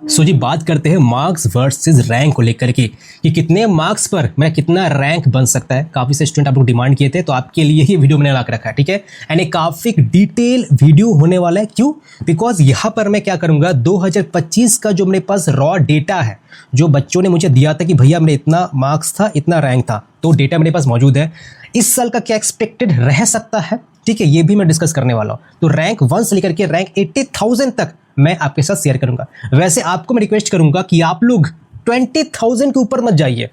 सो जी बात करते हैं मार्क्स वर्सेस रैंक को लेकर के कि कितने मार्क्स पर मेरा कितना रैंक बन सकता है। काफी से स्टूडेंट आप लोग डिमांड किए थे, तो आपके लिए ही वीडियो मैंने ला के रखा है, ठीक है। एंड एक काफी डिटेल वीडियो होने वाला है। क्यों? बिकॉज यहाँ पर मैं क्या करूंगा, 2025 का जो मेरे पास रॉ डेटा है, जो बच्चों ने मुझे दिया था कि भैया मेरे इतना मार्क्स था, इतना रैंक था, तो डेटा मेरे पास मौजूद है। इस साल का क्या एक्सपेक्टेड रह सकता है, ठीक है, ये भी मैं डिस्कस करने वाला हूं। तो रैंक 1 से लेकर के रैंक 80,000 तक मैं आपके साथ शेयर करूंगा। वैसे आपको मैं रिक्वेस्ट करूंगा कि आप लोग 20,000 के ऊपर मत जाइए,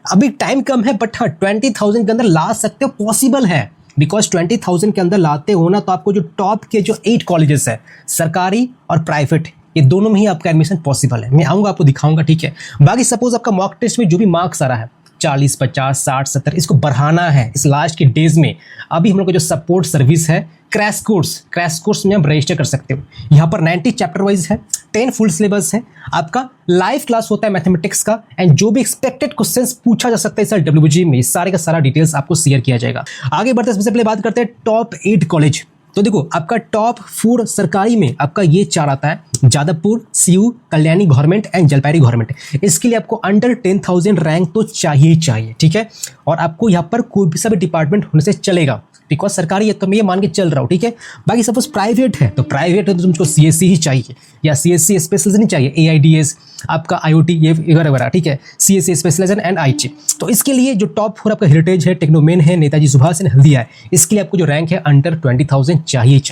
अभी टाइम कम है, बट हाँ 20,000 के अंदर ला सकते हो, पॉसिबल है। बिकॉज 20,000 के अंदर लाते हो ना, तो आपको जो टॉप के जो 8 कॉलेजेस है, सरकारी और प्राइवेट, ये दोनों में ही आपका एडमिशन पॉसिबल है। मैं आऊंगा, आपको दिखाऊंगा, ठीक है। बाकी सपोज आपका मॉक टेस्ट में जो भी मार्क्स आ रहा है 40, 50, 60, 70, इसको बढ़ाना है इस लास्ट के डेज में। अभी हम लोग का जो सपोर्ट सर्विस है, क्रैश कोर्स में आप रजिस्टर कर सकते हो। यहाँ पर 90 चैप्टर वाइज है, 10 फुल सिलेबस है, आपका लाइव क्लास होता है मैथमेटिक्स का, एंड जो भी एक्सपेक्टेड क्वेश्चंस पूछा जा सकता है सर WG में, सारे का सारा डिटेल्स आपको शेयर किया जाएगा। आगे बढ़ते हैं, सबसे पहले बात करते हैं टॉप 8 कॉलेज। तो देखो आपका टॉप 4 सरकारी में आपका ये 4 आता है, Jadavpur, CU, Kalyani government and Jalpaiguri government. इसके लिए आपको अंडर 10,000 रैंक तो चाहिए, ठीक है। और आपको यहाँ पर कोई भी सा भी डिपार्टमेंट होने से चलेगा, बिकॉज सरकारी है तो मैं ये मान के चल रहा हूँ, ठीक है। बाकी सपोज प्राइवेट है, तो प्राइवेट है तो तुमको CSC ही चाहिए, या CSC स्पेशलाइजेशन नहीं चाहिए, AIDS आपका IoT ये वगैरह, ठीक है, CSC स्पेशलाइजेशन एंड IT। तो इसके लिए जो टॉप 4 आपका हेरिटेज है, टेक्नोमेन है, नेताजी सुभाष है, हल्दिया है, इसके लिए आपको जो रैंक है अंडर 20,000 चाहिए।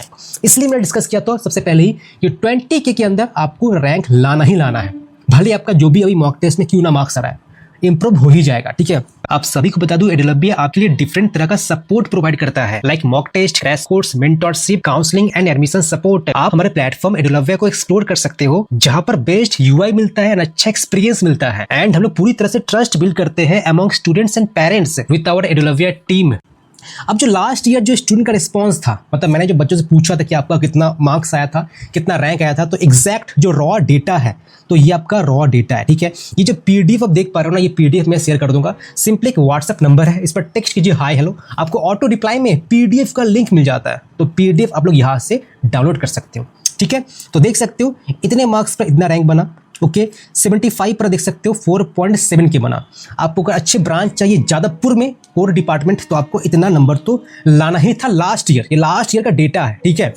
इसलिए मैंने डिस्कस किया तो सबसे पहले ही कि 20K के अंदर आपको रैंक लाना ही लाना है, भले आपका जो भी अभी मॉक टेस्ट में क्यों ना मार्क्स आ रहा है, इंप्रूव हो ही जाएगा, ठीक है। आप सभी को बता दूं, एडोलव्या आपके लिए डिफरेंट तरह का सपोर्ट प्रोवाइड करता है, like mock test, crash course, mentorship, counselling and admission support. आप हमारे प्लेटफॉर्म एडोलव्या को एक्सप्लोर कर सकते हो, जहां पर बेस्ट UI मिलता है, अच्छा एक्सपीरियंस मिलता है, एंड हम लोग पूरी तरह से ट्रस्ट बिल्ड करते हैं among students and parents with our एडोलव्या टीम। अब जो लास्ट ईयर जो स्टूडेंट का रिस्पांस था, मतलब मैंने जो बच्चों से पूछा था कि आपका कितना मार्क्स आया था, कितना रैंक आया था, तो एग्जैक्ट जो रॉ डेटा है, तो ये आपका रॉ डेटा है, ठीक है। ये जो PDF आप देख पा रहे हो ना, ये PDF मैं शेयर कर दूंगा। सिंपली एक WhatsApp नंबर है, इस पर टेक्स्ट कीजिए हाय हेलो, आपको ऑटो रिप्लाई में PDF का लिंक मिल जाता है, तो PDF आप लोग यहाँ से डाउनलोड कर सकते हो, ठीक है। तो देख सकते हो इतने मार्क्स पर इतना रैंक बना, ओके। 75 पर देख सकते हो 4.7 के बना। आपको अगर अच्छे ब्रांच चाहिए जादवपुर में कोर डिपार्टमेंट, तो आपको इतना नंबर तो लाना ही था लास्ट ईयर, ये लास्ट ईयर का डेटा है, ठीक है।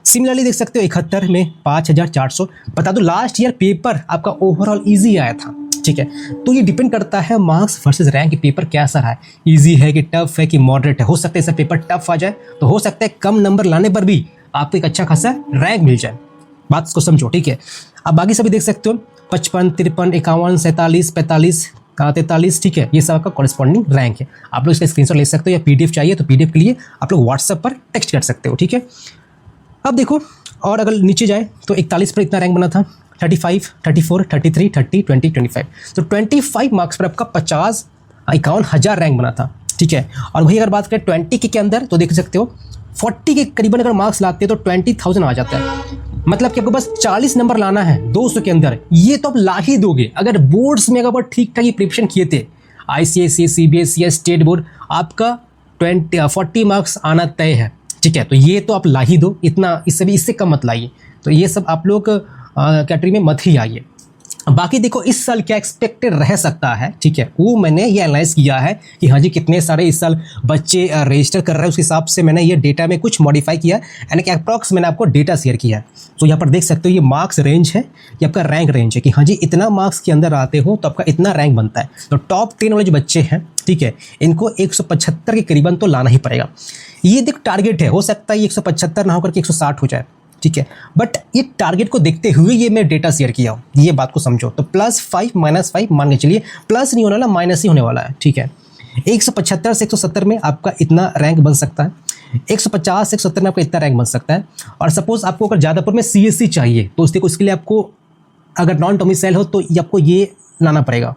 सिमिलरली देख सकते हो 71 में 5,400। बता दो लास्ट ईयर पेपर आपका ओवरऑल इजी आया था, ठीक है। तो ये डिपेंड करता है मार्क्स वर्सेस रैंक कि पेपर कैसा रहा है, इजी है कि टफ है कि मॉडरेट है। हो सकता है ऐसा पेपर टफ आ जाए, तो हो सकता है कम नंबर लाने पर भी आपको एक अच्छा खासा रैंक मिल जाए, बात को समझो, ठीक है। अब बाकी सभी देख सकते हो 55, 53, 51, 47, 45, 43, ठीक है, ये सब आपका कॉरेस्पॉन्डिंग रैंक है। आप लोग इसका स्क्रीनशॉट ले सकते हो, या PDF चाहिए तो PDF के लिए आप लोग WhatsApp पर टेक्स्ट कर सकते हो, ठीक है। अब देखो, और अगर नीचे जाए तो 41 पर इतना रैंक बना था, 35, 34, 33, 30, 20, 25। तो 25 मार्क्स पर आपका 51,000 रैंक बना था, ठीक है। और वही अगर बात करें 20K के अंदर, तो देख सकते हो 40 के करीबन अगर मार्क्स लाते हैं तो 20,000 आ जाता है। मतलब कि आपको बस 40 नंबर लाना है 200 के अंदर, ये तो आप ला ही दोगे। अगर बोर्ड्स में अगर ठीक ठाक प्रिपरेशन किए थे, ICSE, CBSE, स्टेट बोर्ड, आपका 40 मार्क्स आना तय है, ठीक है। तो ये तो आप ला ही दो, इतना इससे भी इससे कम मत लाइए। तो ये सब आप लोग कैटेगरी में मत ही आइए। बाकी देखो इस साल क्या एक्सपेक्टेड रह सकता है, ठीक है, वो मैंने ये एनालाइज किया है कि हाँ जी कितने सारे इस साल बच्चे रजिस्टर कर रहे हैं, उस हिसाब से मैंने ये डेटा में कुछ मॉडिफाई किया, यानी कि अप्रॉक्स मैंने आपको डेटा शेयर किया है। तो यहाँ पर देख सकते हो ये मार्क्स रेंज है, ये आपका रैंक रेंज है कि हाँ जी इतना मार्क्स के अंदर आते हो तो आपका इतना रैंक बनता है। तो टॉप 10 वाले जो बच्चे हैं, ठीक है, इनको 175 के करीबन तो लाना ही पड़ेगा। ये देख टारगेट है, हो सकता है ये 175 ना होकर के 160 हो जाए, ठीक है, बट ये टारगेट को देखते हुए ये मैं डेटा शेयर किया हूँ, ये बात को समझो। तो +5 -5 मान के चलिए, प्लस नहीं होने वाला, माइनस ही होने वाला है, ठीक है। 175 से 170 में आपका इतना रैंक बन सकता है, 150 से 170 में आपका इतना रैंक बन सकता है। और सपोज आपको अगर जादवपुर में CSC चाहिए, तो उसके लिए आपको अगर नॉन डोमिसाइल हो तो ये आपको ये लाना पड़ेगा,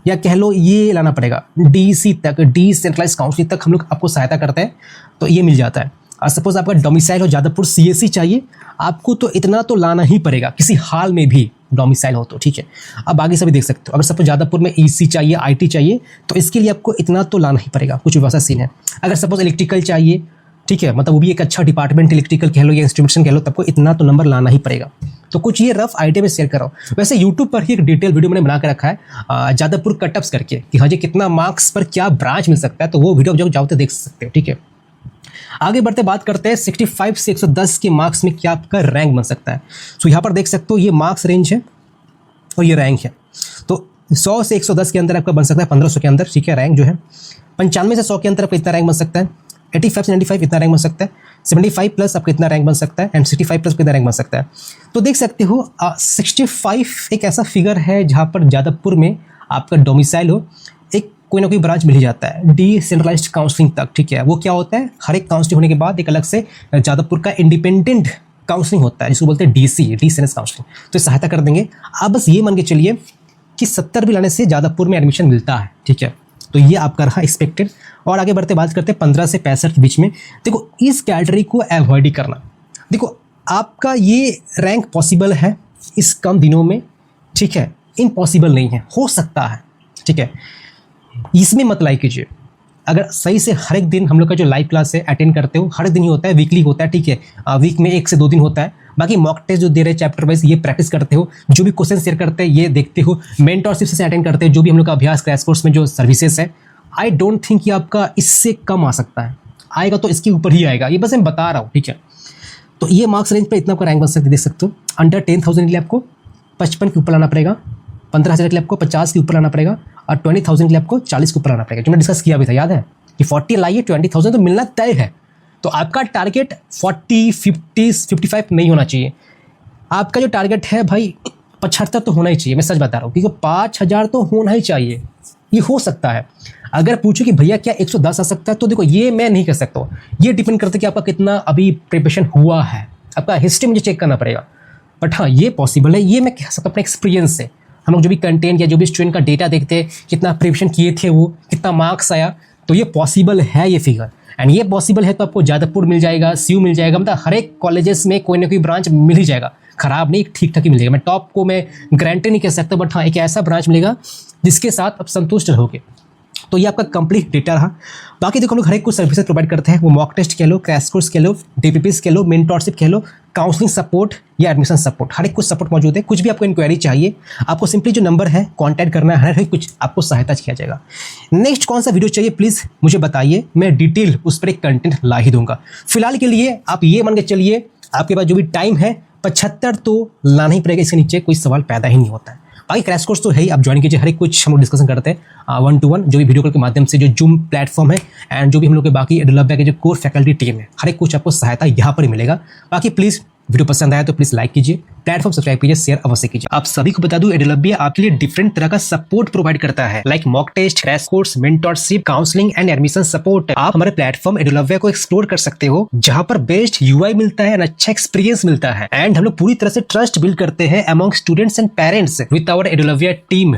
या कह लो ये लाना पड़ेगा, DC तक, डिसेंट्रलाइज काउंसिल तक हम लोग आपको सहायता करते हैं, तो ये मिल जाता है। और सपोज आपका डोमिसाइल हो जादवपुर, CSC चाहिए आपको, तो इतना तो लाना ही पड़ेगा किसी हाल में भी डोमिसाइल हो तो, ठीक है। अब आगे सभी देख सकते हो, अगर सपोज जादवपुर में EC चाहिए, IT चाहिए, तो इसके लिए आपको इतना तो लाना ही पड़ेगा, कुछ वैसा सीन है। अगर सपोज इलेक्ट्रिकल चाहिए, ठीक है, मतलब वो भी एक अच्छा डिपार्टमेंट इलेक्ट्रिकल कह लो या इंस्ट्रूमेंटेशन कह लो, तब को इतना तो नंबर लाना ही पड़ेगा। तो कुछ ये रफ आइडिया में शेयर कर रहा हूँ। वैसे यूट्यूब पर ही एक डिटेल वीडियो मैंने बना के रखा है जादवपुर कटअप्स करके कि हाँ जी कितना मार्क्स पर क्या ब्रांच मिल सकता है, तो वो वीडियो जो जाओ तो देख सकते हो। ठीक है, आगे बढ़ते बात करते हैं 65 से 110 के मार्क्स में क्या आपका रैंक बन सकता है। सो यहाँ पर देख सकते हो ये मार्क्स रेंज है और ये रैंक है। तो 100 से 110 के अंदर आपका बन सकता है 1500 के अंदर। ठीक है, रैंक जो है 95 से 100 के अंदर आपका इतना रैंक बन सकता है, 85 से 95 इतना रैंक बन सकता है, 75 प्लस आपका इतना रैंक बन सकता है एंड 65 प्लस कितना रैंक बन सकता है। तो देख सकते हो 65 एक ऐसा फिगर है जहाँ पर जादवपुर में आपका डोमिसाइल हो, एक कोई ना कोई ब्रांच मिल ही जाता है डिसेंट्रलाइज्ड काउंसलिंग तक। ठीक है, वो क्या होता है, हर एक काउंसलिंग होने के बाद एक अलग से जादवपुर का इंडिपेंडेंट काउंसलिंग होता है जिसको बोलते हैं डीसी, डिसेंट्रलाइज्ड काउंसलिंग। तो सहायता कर देंगे। आप बस ये मान के चलिए कि 70 भी लाने से जादवपुर में एडमिशन मिलता है। ठीक है, तो ये आपका रहा एक्सपेक्टेड। और आगे बढ़ते बात करते हैं 15 से 65 के बीच में। देखो इस कैटेगरी को अवॉइड ही करना। देखो आपका ये रैंक पॉसिबल है इस कम दिनों में। ठीक है, इम्पॉसिबल नहीं है, हो सकता है। ठीक है, इसमें मत लाइक कीजिए। अगर सही से हर एक दिन हम लोग का जो लाइव क्लास है अटेंड करते हो, हर एक दिन ही होता है, वीकली होता है। ठीक है, वीक में 1 से 2 दिन होता है। बाकी मॉक टेस्ट जो दे रहे हैं चैप्टर वाइज ये प्रैक्टिस करते हो, जो भी क्वेश्चन शेयर करते हैं ये देखते हो, मेंटरशिप से अटेंड करते हो, जो भी हम लोग का अभ्यास क्रैश कोर्स में जो सर्विसेज है। आई डोंट थिंक कि आपका इससे कम आ सकता है, आएगा तो इसके ऊपर ही आएगा, ये बस मैं बता रहा हूँ। ठीक है, तो ये मार्क्स रेंज पे इतना आपका रैंक बन सकते देख सकते हो। अंडर 10,000 के लिए आपको 55 के ऊपर लाना पड़ेगा, 15,000 के लिए आपको 50 के ऊपर लाना पड़ेगा और 20,000 के लिए आपको 40 के ऊपर लाना पड़ेगा। जो मैंने डिस्कस किया भी था, याद है कि 40 लाइए 20,000 तो मिलना तय है। तो आपका टारगेट 40, 50, 55 नहीं होना चाहिए। आपका जो टारगेट है भाई 75 तो होना ही चाहिए। मैं सच बता रहा हूँ, क्योंकि 5,000 तो होना ही चाहिए। ये हो सकता है। अगर पूछो कि भैया क्या 110 आ सकता है, तो देखो ये मैं नहीं कह सकता हूँ। ये डिपेंड करता है कि आपका कितना अभी प्रिपरेशन हुआ है, आपका हिस्ट्री मुझे चेक करना पड़ेगा। बट हाँ ये पॉसिबल है, ये मैं कह सकता हूँ अपने एक्सपीरियंस से। हम लोग जो भी कंटेंट या जो भी स्टूडेंट का डेटा देखते हैं, कितना प्रिपरेशन किए थे वो, कितना मार्क्स आया, तो ये पॉसिबल है ये फिगर। एंड ये पॉसिबल है तो आपको जादवपुर मिल जाएगा, सीयू मिल जाएगा, मतलब हर एक कॉलेजेस में कोई ना कोई ब्रांच मिल ही जाएगा। खराब नहीं, ठीक ठाक ही मिलेगा। मैं टॉप को मैं गारंटी नहीं कह सकता, बट हाँ एक ऐसा ब्रांच मिलेगा जिसके साथ आप संतुष्ट रहोगे। तो ये आपका कंप्लीट डेटा रहा। बाकी देखो हम लोग हर एक कुछ सर्विसेज प्रोवाइड करते हैं, वो मॉक टेस्ट कह लो, क्रैश कोर्स कह लो, डीपीपीस कह लो, मेंटरशिप कह लो, काउंसलिंग सपोर्ट या एडमिशन सपोर्ट, हर एक कुछ सपोर्ट मौजूद है। कुछ भी आपको इंक्वायरी चाहिए, आपको सिंपली जो नंबर है कांटेक्ट करना है, हर एक कुछ आपको सहायता किया जाएगा। नेक्स्ट कौन सा वीडियो चाहिए प्लीज़ मुझे बताइए, मैं डिटेल उस पर एक कंटेंट ला ही दूंगा। फिलहाल के लिए आप ये मान के चलिए आपके पास जो भी टाइम है 75 तो लाना ही पड़ेगा, इसके नीचे कोई सवाल पैदा ही नहीं होता है। बाकी क्रैश कोर्स तो है ही, आप ज्वाइन कीजिए। हर एक कुछ हम लोग डिस्कशन करते हैं 1 to 1, जो भी वीडियो कॉल के माध्यम से, जो जूम प्लेटफॉर्म है एंड जो भी हम लोग के बाकी एडोलब्या के जो कोर फैकल्टी टीम है, हर एक कुछ आपको सहायता यहाँ पर ही मिलेगा। बाकी प्लीज़ वीडियो पसंद आया तो प्लीज़ लाइक कीजिए, प्लेटफॉर्म सब्सक्राइब कीजिए, शेयर अवश्य कीजिए। आप सभी को बता दूं एडोलब्या आपके लिए डिफरेंट तरह का सपोर्ट प्रोवाइड करता है, like mock test, crash course, mentorship, counselling and admission support. आप हमारे प्लेटफॉर्म एडोलब्या को एक्सप्लोर कर सकते हो, जहां पर बेस्ट यूआई मिलता है, अच्छा एक्सपीरियंस मिलता है एंड हम लोग पूरी तरह से ट्रस्ट बिल्ड करते हैं among students and parents with our एडोलब्या टीम।